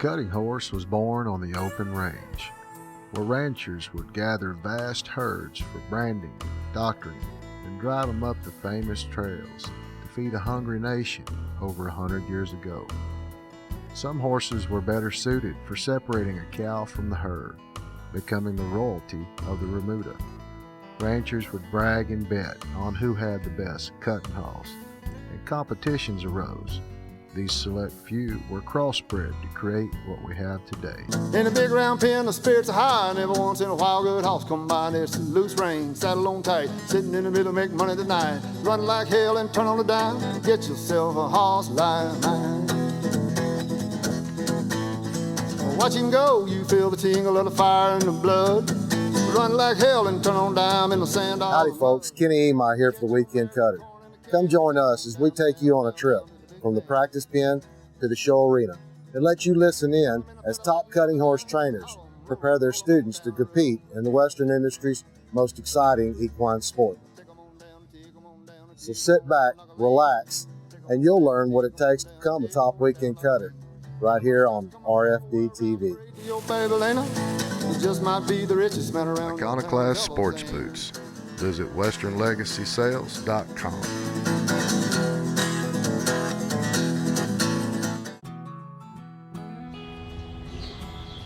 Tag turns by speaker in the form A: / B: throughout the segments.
A: cutting horse was born on the open range, where ranchers would gather vast herds for branding, doctoring, and drive them up the famous trails to feed a hungry nation over 100 years ago. Some horses were better suited for separating a cow from the herd, becoming the royalty of the remuda. Ranchers would brag and bet on who had the best cutting hoss, and competitions arose. These select few were crossbred to create what we have today.
B: In a big round pen, the spirits are high, and every once in a while, good hoss come by. There's a loose rein, saddle on tight, sitting in the middle, make money tonight. Run like hell and turn on the dime, get yourself a hoss like mine. Watch him go, you feel the tingle of the fire and the blood. Run like hell and turn on dime in the sand.
C: Howdy folks, Kenny Emai here for the Weekend Cutter. Come join us as we take you on a trip from the practice pen to the show arena and let you listen in as top cutting horse trainers prepare their students to compete in the Western industry's most exciting equine sport. So sit back, relax, and you'll learn what it takes to become a top weekend cutter right here on RFD TV.
A: Iconoclast Sports Boots. Visit westernlegacysales.com.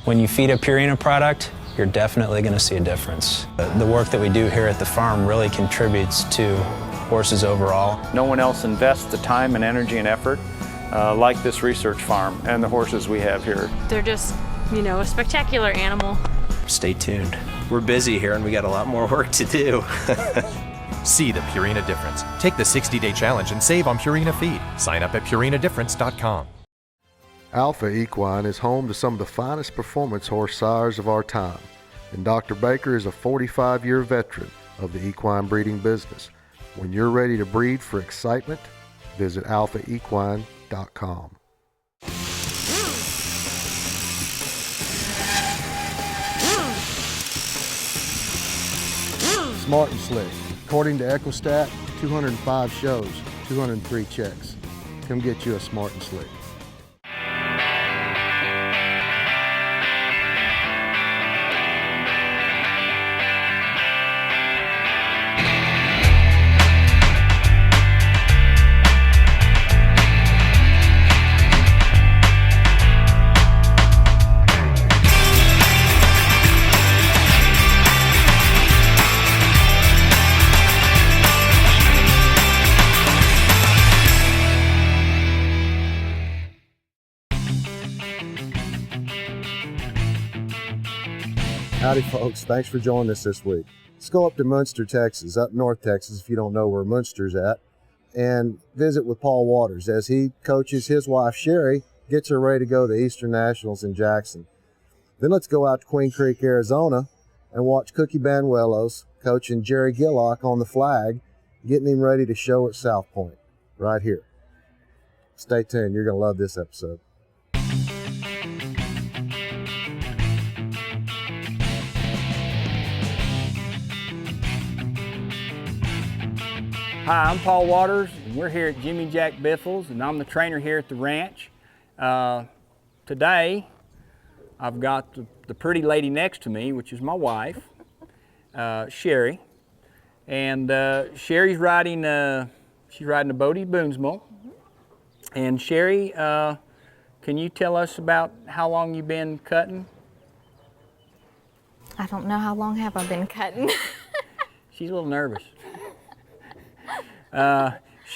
D: When you feed a Purina product, you're definitely going to see a difference. The work that we do here at the farm really contributes to horses overall.
E: No one else invests the time and energy and effort like this research farm and the horses we have here.
F: They're just, a spectacular animal.
D: Stay tuned. We're busy here and we got a lot more work to do.
G: See the Purina difference. Take the 60-day challenge and save on Purina feed. Sign up at purinadifference.com.
A: Alpha Equine is home to some of the finest performance horse sires of our time, and Dr. Baker is a 45-year veteran of the equine breeding business. When you're ready to breed for excitement, visit alphaequine.com. Smart and Slick. According to Equistat, 205 shows, 203 checks. Come get you a Smart and Slick.
C: Howdy folks, thanks for joining us this week. Let's go up to Munster, Texas, up north Texas if you don't know where Munster's at, and visit with Paul Waters as he coaches his wife Sherry, gets her ready to go to the Eastern Nationals in Jackson. Then let's go out to Queen Creek, Arizona and watch Cookie Banuelos coaching Jerry Gillock on the flag, getting him ready to show at South Point, right here. Stay tuned, you're going to love this episode.
E: Hi, I'm Paul Waters, and we're here at Jimmy Jack Biffles, and I'm the trainer here at the ranch. Today, I've got the pretty lady next to me, which is my wife, Sherry, and Sherry's riding. She's riding a Bodie Boonsmole. And Sherry, can you tell us about how long you've been cutting?
H: I don't know how long have I been cutting.
E: She's a little nervous.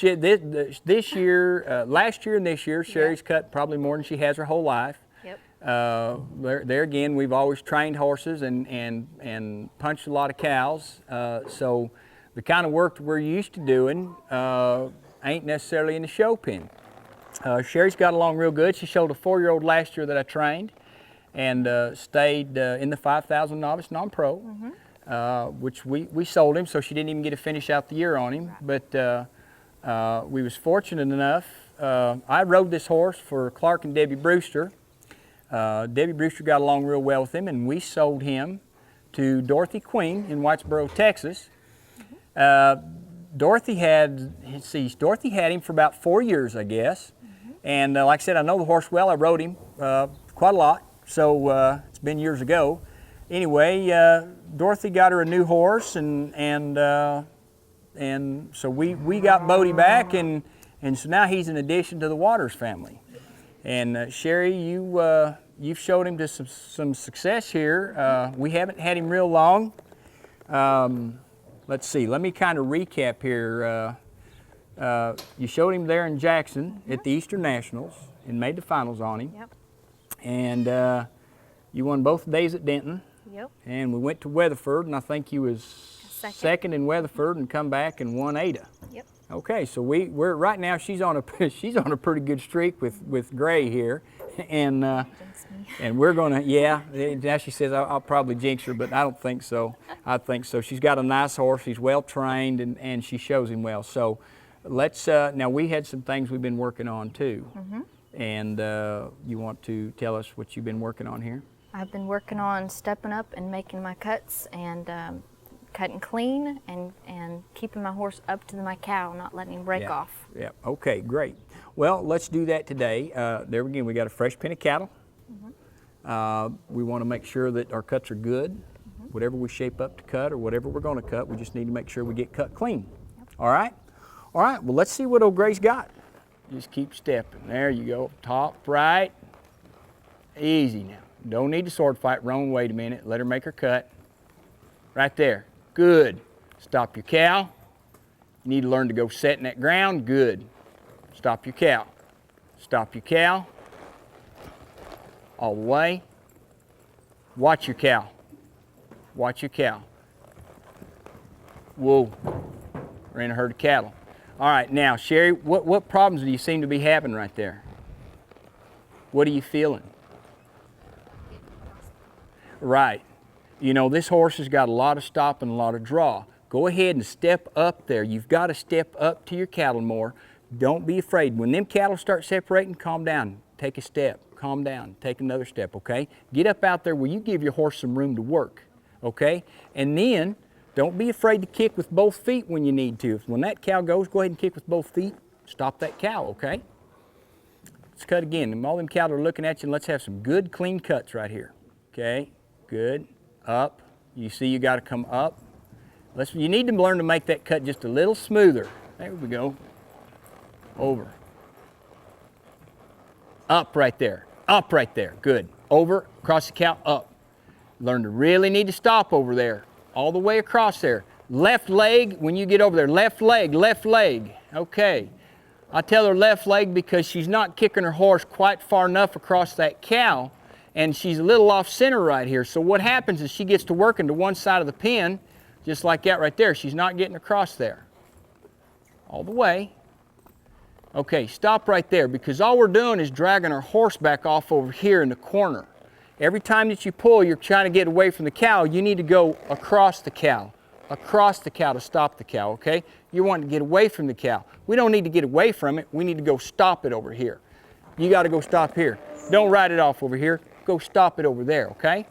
E: This year, last year and this year, Sherry's cut probably more than she has her whole life.
H: Yep.
E: There again, we've always trained horses and punched a lot of cows. So the kind of work that we're used to doing ain't necessarily in the show pen. Sherry's got along real good. She showed a 4-year-old last year that I trained and stayed in the 5,000 novice non-pro. Mm-hmm. Which we sold him, so she didn't even get to finish out the year on him. But we was fortunate enough. I rode this horse for Clark and Debbie Brewster. Debbie Brewster got along real well with him, and we sold him to Dorothy Queen in Whitesboro, Texas. Dorothy had him for about 4 years, I guess. And like I said, I know the horse well. I rode him quite a lot. So it's been years ago. Anyway, Dorothy got her a new horse, and so we got Bodie back, and so now he's an addition to the Waters family. And Sherry, you've showed him to some success here. We haven't had him real long. Let's see. Let me kind of recap here. You showed him there in Jackson at the Eastern Nationals and made the finals on him.
H: Yep.
E: And you won both days at Denton.
H: Yep.
E: And we went to Weatherford, and I think you was second in Weatherford, and come back and won Ada.
H: Yep.
E: Okay, so we're right now. She's on a pretty good streak with Gray here, and we're gonna Now she says I'll probably jinx her, but I don't think so. I think so. She's got a nice horse. She's well trained, and she shows him well. So let's now we had some things we've been working on too, and you want to tell us what you've been working on here?
H: I've been working on stepping up and making my cuts and cutting clean and keeping my horse up to my cow, not letting him break off.
E: Yeah. Okay. Great. Well, let's do that today. There again, we got a fresh pen of cattle. We want to make sure that our cuts are good. Whatever we shape up to cut or whatever we're going to cut, we just need to make sure we get cut clean. All right. All right. Well, let's see what old Gray's got. Just keep stepping. There you go. Top right. Easy now. Don't need to sword fight. Roan, wait a minute. Let her make her cut. Right there. Good. Stop your cow. You need to learn to go set in that ground. Good. Stop your cow. Stop your cow. All the way. Watch your cow. Watch your cow. Whoa. We're in a herd of cattle. All right, now, Sherry, what problems do you seem to be having right there? What are you feeling? Right. You know, this horse has got a lot of stop and a lot of draw. Go ahead and step up there. You've got to step up to your cattle more. Don't be afraid. When them cattle start separating, calm down. Take a step. Calm down. Take another step, okay? Get up out there where you give your horse some room to work, okay? And then, don't be afraid to kick with both feet when you need to. When that cow goes, go ahead and kick with both feet. Stop that cow, okay? Let's cut again. And all them cattle are looking at you, and let's have some good, clean cuts right here, okay? Good. Up. You see you got to come up. You need to learn to make that cut just a little smoother. There we go. Over. Up right there. Up right there. Good. Over. Across the cow. Up. Learn to really need to stop over there. All the way across there. Left leg when you get over there. Left leg. Left leg. Okay. I tell her left leg because she's not kicking her horse quite far enough across that cow, and she's a little off center right here. So what happens is she gets to working to one side of the pen, just like that right there. She's not getting across there. All the way. Okay, stop right there, because all we're doing is dragging our horse back off over here in the corner. Every time that you pull, you're trying to get away from the cow. You need to go across the cow to stop the cow, okay? You want to get away from the cow. We don't need to get away from it. We need to go stop it over here. You got to go stop here. Don't ride it off over here. Go stop it over there, okay?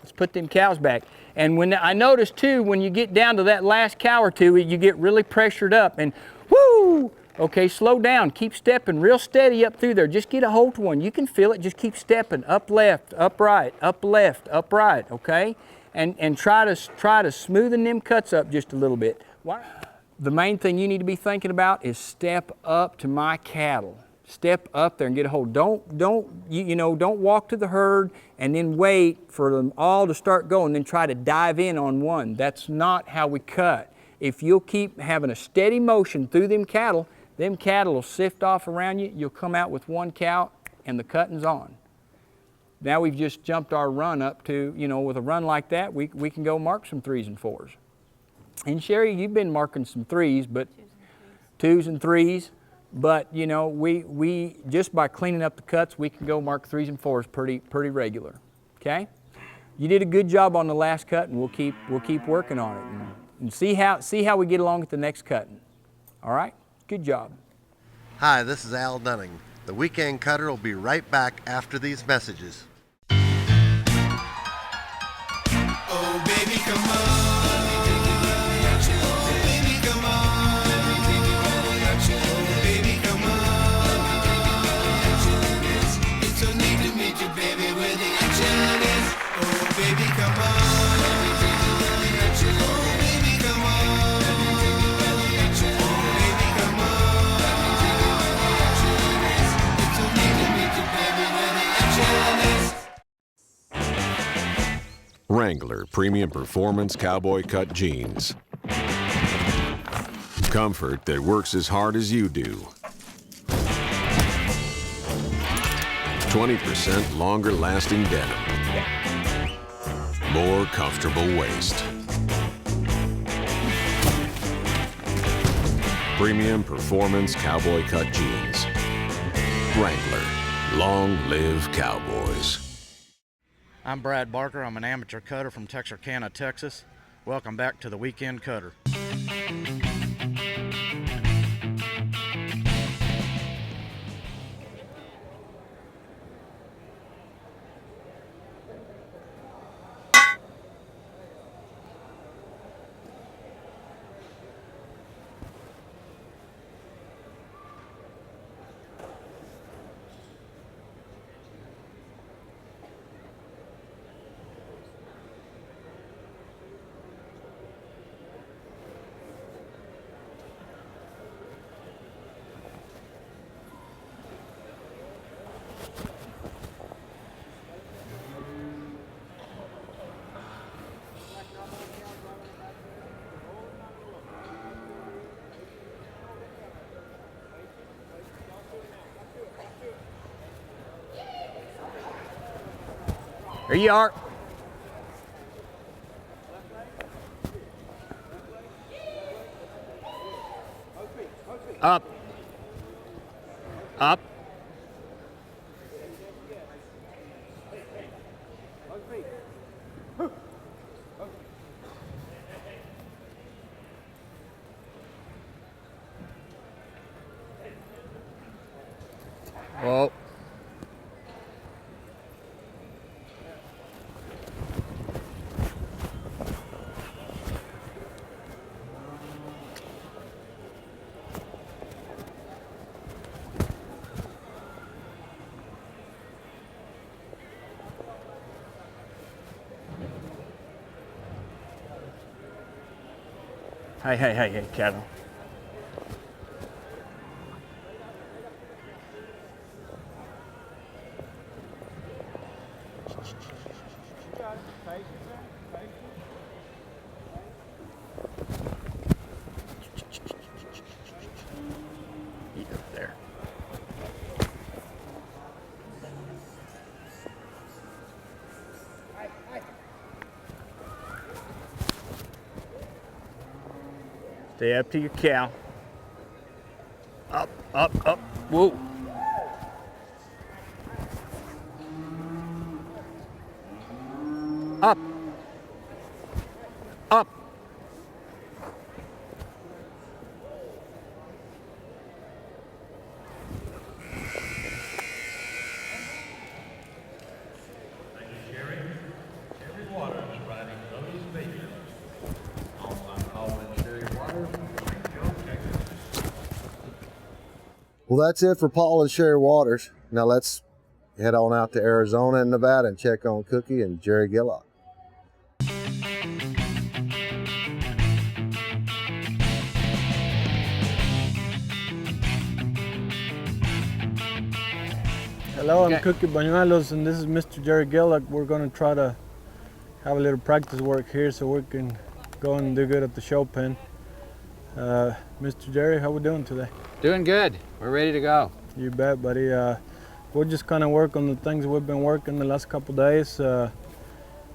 E: Let's put them cows back. And when I notice too, when you get down to that last cow or two, you get really pressured up and whoo! Okay, slow down. Keep stepping real steady up through there. Just get a hold to one. You can feel it. Just keep stepping. Up left, up right, up left, up right, okay? And try to smoothen them cuts up just a little bit. The main thing you need to be thinking about is step up to my cattle. Step up there and get a hold. Don't walk to the herd and then wait for them all to start going, then try to dive in on one. That's not how we cut. If you'll keep having a steady motion through them cattle will sift off around you. You'll come out with one cow and the cutting's on. Now we've just jumped our run up to, with a run like that, we can go mark some 3s and 4s. And Sherry, you've been marking some 3s, but 2s and 3s. But we just by cleaning up the cuts, we can go mark 3s and 4s pretty regular. Okay? You did a good job on the last cut, and we'll keep working on it and see how we get along at the next cutting. All right? Good job.
I: Hi, this is Al Dunning. The Weekend Cutter will be right back after these messages.
J: Oh, baby, come on. Baby, come on. Baby, come on. It's so neat to meet you, baby.
K: Wrangler Premium Performance Cowboy Cut Jeans. Comfort that works as hard as you do. 20% longer lasting denim. More comfortable waist. Premium Performance Cowboy Cut Jeans. Wrangler. Long live cowboys.
L: I'm Brad Barker. I'm an amateur cutter from Texarkana, Texas. Welcome back to the Weekend Cutter.
E: Here you are. Up. Up. Whoa. Hey, cattle. Eat up there. Stay up to your cow. Up, up, up. Whoa. Up. Up.
C: Well, that's it for Paul and Sherry Waters. Now let's head on out to Arizona and Nevada and check on Cookie and Jerry Gillock.
M: Hello, I'm Cookie Bañuelos, and this is Mr. Jerry Gillock. We're going to try to have a little practice work here so we can go and do good at the show pen. Mr. Jerry, how we doing today?
N: Doing good. We're ready to go.
M: You bet, buddy. We'll just kind of work on the things we've been working the last couple days. You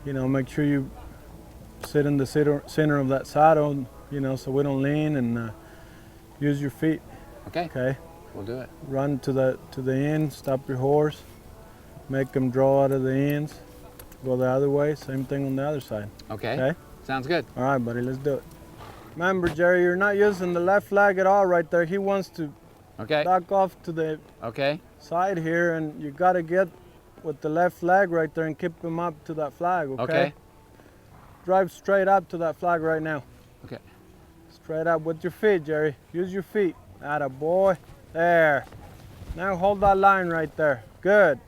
M: know, make sure you sit in the center of that saddle, you know, so we don't lean, and use your feet.
N: Okay.
M: Okay.
N: We'll do it.
M: Run to the end, stop your horse, make them draw out of the ends, go the other way, same thing on the other side.
N: Okay.
M: Okay?
N: Sounds good.
M: All right, buddy, let's do it. Remember, Jerry, you're not using the left flag at all right there. He wants to duck off to the side here, and you got to get with the left flag right there and keep him up to that flag, okay? Drive straight up to that flag right now.
N: Okay.
M: Straight up with your feet, Jerry. Use your feet. Atta boy. There. Now hold that line right there. Good.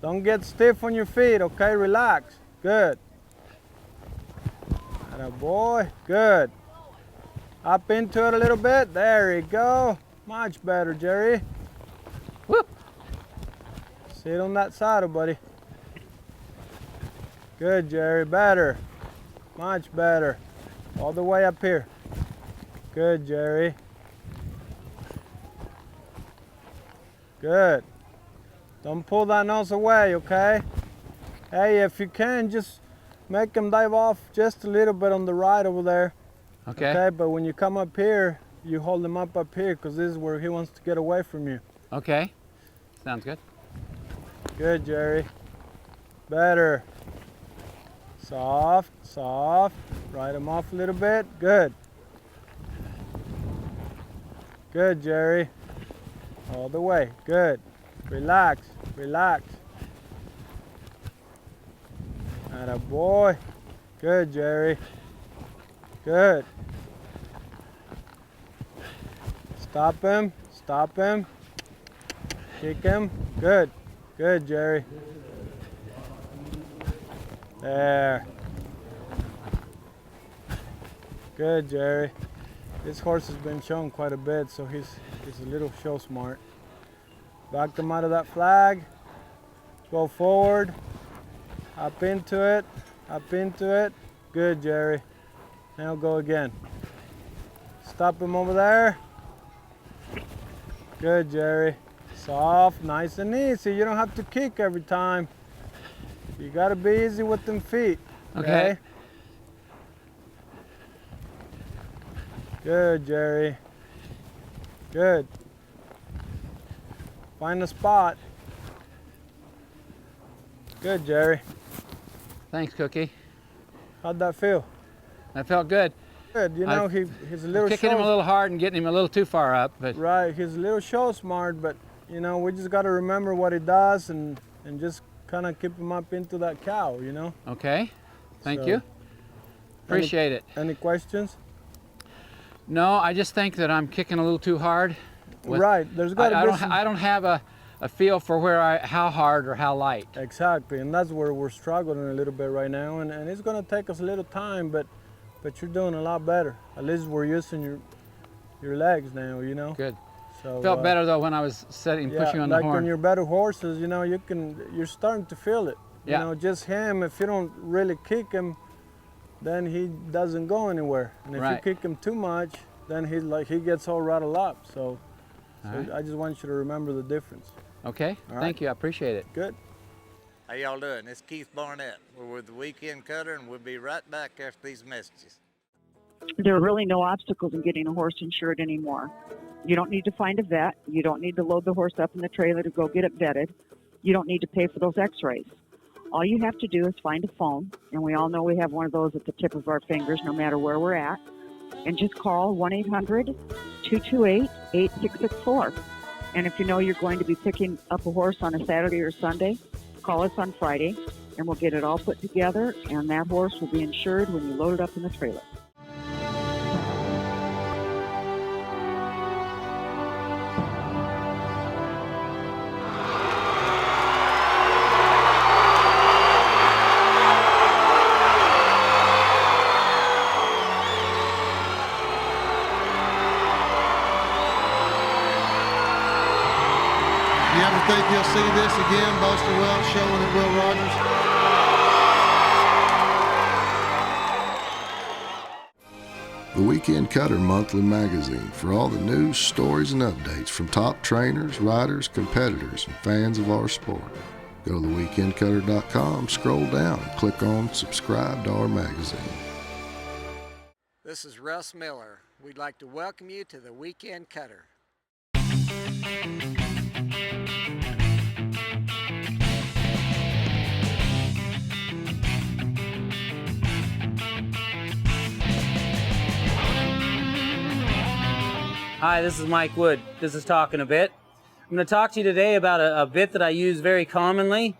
M: Don't get stiff on your feet, okay? Relax. Good. Atta boy. Good. Up into it a little bit. There you go. Much better, Jerry. Whoop. Sit on that saddle, buddy. Good, Jerry. Better. Much better. All the way up here. Good, Jerry. Good. Don't pull that nose away, okay? Hey, if you can, just make him dive off just a little bit on the right over there.
N: Okay.
M: Okay, but when you come up here, you hold him up here because this is where he wants to get away from you.
N: Okay. Sounds good.
M: Good, Jerry. Better. Soft, soft. Ride him off a little bit. Good. Good, Jerry. All the way. Good. Relax, relax. Atta boy. Good, Jerry. Good. Stop him. Stop him. Kick him. Good. Good, Jerry. There. Good, Jerry. This horse has been shown quite a bit, so he's a little show smart. Back them out of that flag. Go forward. Up into it. Up into it. Good, Jerry. Now go again. Stop him over there. Good, Jerry. Soft, nice and easy. You don't have to kick every time. You gotta be easy with them feet.
N: Okay.
M: Good, Jerry. Good. Find a spot. Good, Jerry.
N: Thanks, Cookie.
M: How'd that feel?
N: That felt good.
M: Good. You know, he's a little
N: kicking him a little hard and getting him a little too far up, but
M: right. He's a little show smart, but you know, we just got to remember what he does and just kind of keep him up into that cow. You know.
N: Okay. Thank you. Appreciate it.
M: Any questions?
N: No, I just think that I'm kicking a little too hard.
M: Right. There's got to be
N: I don't have a feel for how hard or how light.
M: Exactly, and that's where we're struggling a little bit right now, and it's going to take us a little time, but you're doing a lot better. At least we're using your legs now, you know.
N: Good.
M: So
N: felt better though when I was pushing on the
M: like
N: horn.
M: on your better horses, you know, you're starting to feel it.
N: Yeah.
M: You know, just him. If you don't really kick him, then he doesn't go anywhere, and if you kick him too much, then he gets all rattled up. So
N: right.
M: I just want you to remember the difference.
N: Okay. Thank you. I appreciate it.
M: Good.
O: How y'all doing? It's Keith Barnett. We're with the Weekend Cutter, and we'll be right back after these messages.
P: There are really no obstacles in getting a horse insured anymore. You don't need to find a vet. You don't need to load the horse up in the trailer to go get it vetted. You don't need to pay for those x-rays. All you have to do is find a phone, and we all know we have one of those at the tip of our fingers no matter where we're at, and just call 1-800-228-8664. And if you know you're going to be picking up a horse on a Saturday or Sunday, call us on Friday, and we'll get it all put together, and that horse will be insured when you load it up in the trailer.
B: You ever think you'll see this again, Buster Welch showing at Will Rogers?
A: The Weekend Cutter Monthly Magazine for all the news, stories, and updates from top trainers, riders, competitors, and fans of our sport. Go to theweekendcutter.com, scroll down, click on subscribe to our magazine.
O: This is Russ Miller. We'd like to welcome you to the Weekend Cutter.
Q: Hi, this is Mike Wood. This is Talking a Bit. I'm going to talk to you today about a bit that I use very commonly.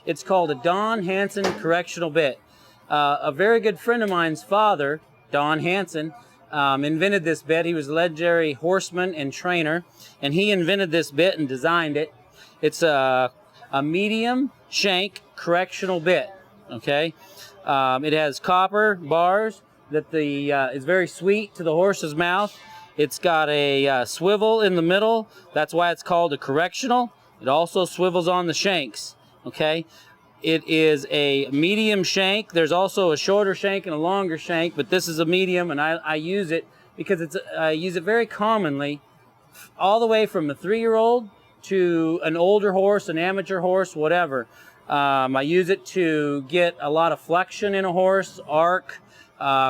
Q: It's called a Don Hansen correctional bit. A very good friend of mine's father, Don Hansen, invented this bit. He was a legendary horseman and trainer, and he invented this bit and designed it. It's a medium shank correctional bit, okay? It has copper bars that is very sweet to the horse's mouth. It's got a swivel in the middle. That's why it's called a correctional. It also swivels on the shanks, okay? It is a medium shank. There's also a shorter shank and a longer shank, but this is a medium, and I use it because I use it very commonly, all the way from a 3-year-old to an older horse, an amateur horse, whatever. I use it to get a lot of flexion in a horse, arc,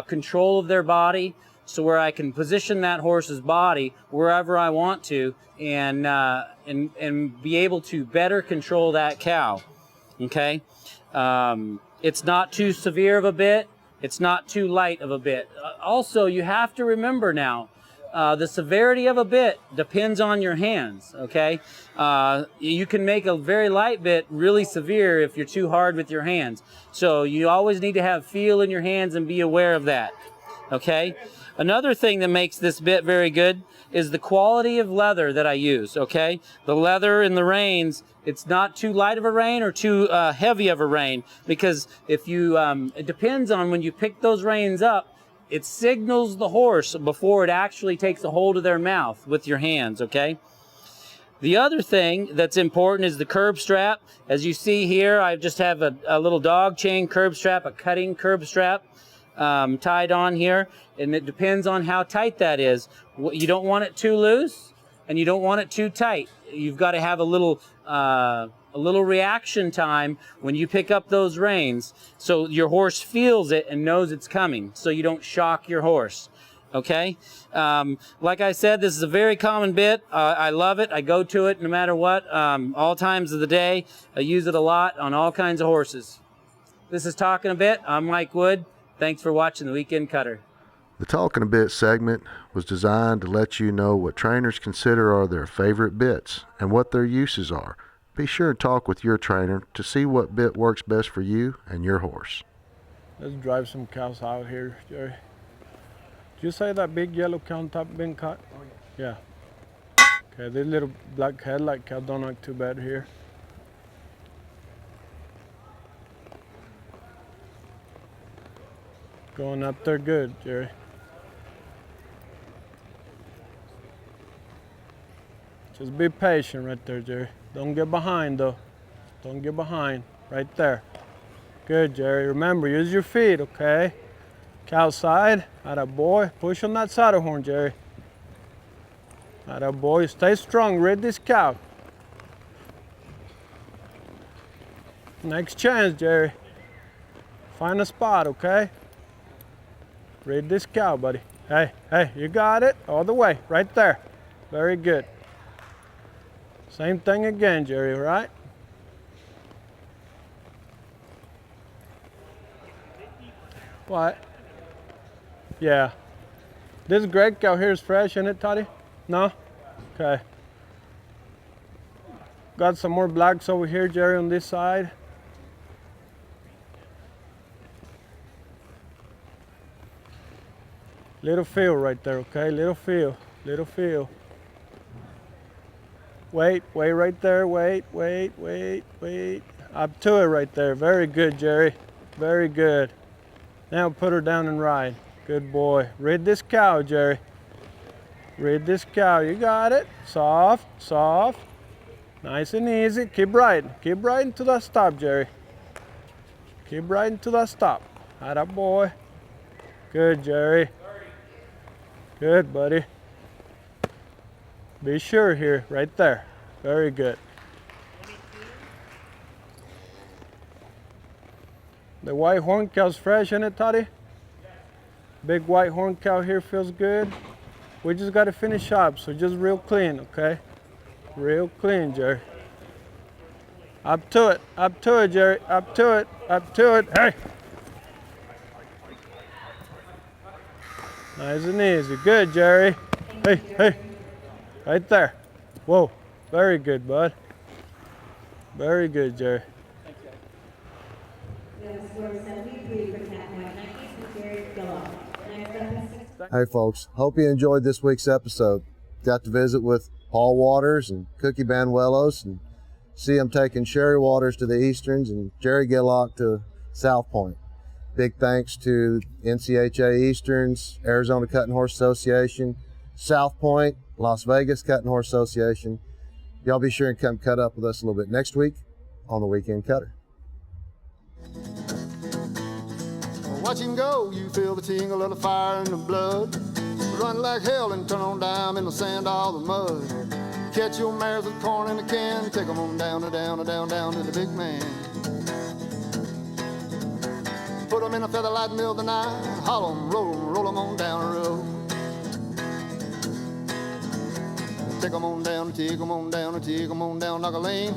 Q: control of their body, so where I can position that horse's body wherever I want to, and be able to better control that cow. Okay, it's not too severe of a bit. It's not too light of a bit. Also, you have to remember now, the severity of a bit depends on your hands. Okay, you can make a very light bit really severe if you're too hard with your hands. So you always need to have feel in your hands and be aware of that. Okay. Another thing that makes this bit very good is the quality of leather that I use, okay? The leather in the reins, it's not too light of a rein or too heavy of a rein, because if you, it depends on when you pick those reins up, it signals the horse before it actually takes a hold of their mouth with your hands, okay? The other thing that's important is the curb strap. As you see here, I just have a little dog chain curb strap, a cutting curb strap. Tied on here, and it depends on how tight that is. You don't want it too loose, and you don't want it too tight. You've got to have a little reaction time when you pick up those reins, so your horse feels it and knows it's coming, so you don't shock your horse. Okay, like I said, this is a very common bit. I love it. I go to it no matter what, all times of the day. I use it a lot on all kinds of horses. This is Talking a Bit. I'm Mike Wood. Thanks for watching The Weekend Cutter.
A: The Talking a Bit segment was designed to let you know what trainers consider are their favorite bits and what their uses are. Be sure and talk with your trainer to see what bit works best for you and your horse.
M: Let's drive some cows out here, Jerry. Did you say that big yellow cow on top been cut? Oh, yeah. Okay, this little black headlight cow don't look too bad here. Going up there good, Jerry. Just be patient right there, Jerry. Don't get behind though. Don't get behind. Right there. Good, Jerry. Remember, use your feet, okay? Cow side. Atta boy. Push on that saddle horn, Jerry. Atta boy. Stay strong. Read this cow. Next chance, Jerry. Find a spot, okay? Read this cow, buddy. Hey, you got it. All the way, right there. Very good. Same thing again, Jerry, right? What? Yeah. This great cow here is fresh, isn't it, Toddy? No? Okay. Got some more blacks over here, Jerry, on this side. Little feel right there, okay? Little feel, little feel. Wait right there, wait. Up to it right there. Very good, Jerry. Very good. Now put her down and ride. Good boy. Read this cow, Jerry. Read this cow. You got it. Soft. Nice and easy. Keep riding. Keep riding to the stop, Jerry. Keep riding to the stop. Atta boy. Good, Jerry. Good, buddy. Be sure here, right there. Very good. The white horn cow's fresh, isn't it, Toddy? Big white horn cow here feels good. We just got to finish up, so just real clean, okay? Real clean, Jerry. Up to it, Jerry. Up to it. Hey! Nice and easy. Good, Jerry. Hey. Right there. Whoa. Very good, bud. Very good, Jerry.
C: Hey folks, hope you enjoyed this week's episode. Got to visit with Paul Waters and Cookie Banuelos and see him taking Sherry Waters to the Easterns and Jerry Gillock to South Point. Big thanks to NCHA Easterns, Arizona Cutting Horse Association, South Point, Las Vegas Cutting Horse Association. Y'all be sure and come cut up with us a little bit next week on The Weekend Cutter.
B: watch him go, you feel the tingle of the fire and the blood. Run like hell and turn on down in the sand, all the mud. Catch your mares with corn in a can, take 'em on down to the big man. Put 'em in a feather light mill tonight, haul 'em, roll 'em on down the road. Take 'em on down, take 'em on down, take 'em on down, knock a lane.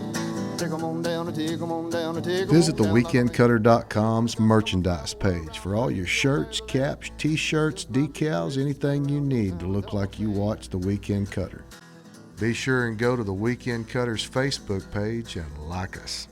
B: Take 'em on down, take 'em on down, take 'em
A: Visit
B: on down.
A: theweekendcutter.com's merchandise page for all your shirts, caps, t-shirts, decals, anything you need to look like you watch The Weekend Cutter. Be sure and go to The Weekend Cutter's Facebook page and like us.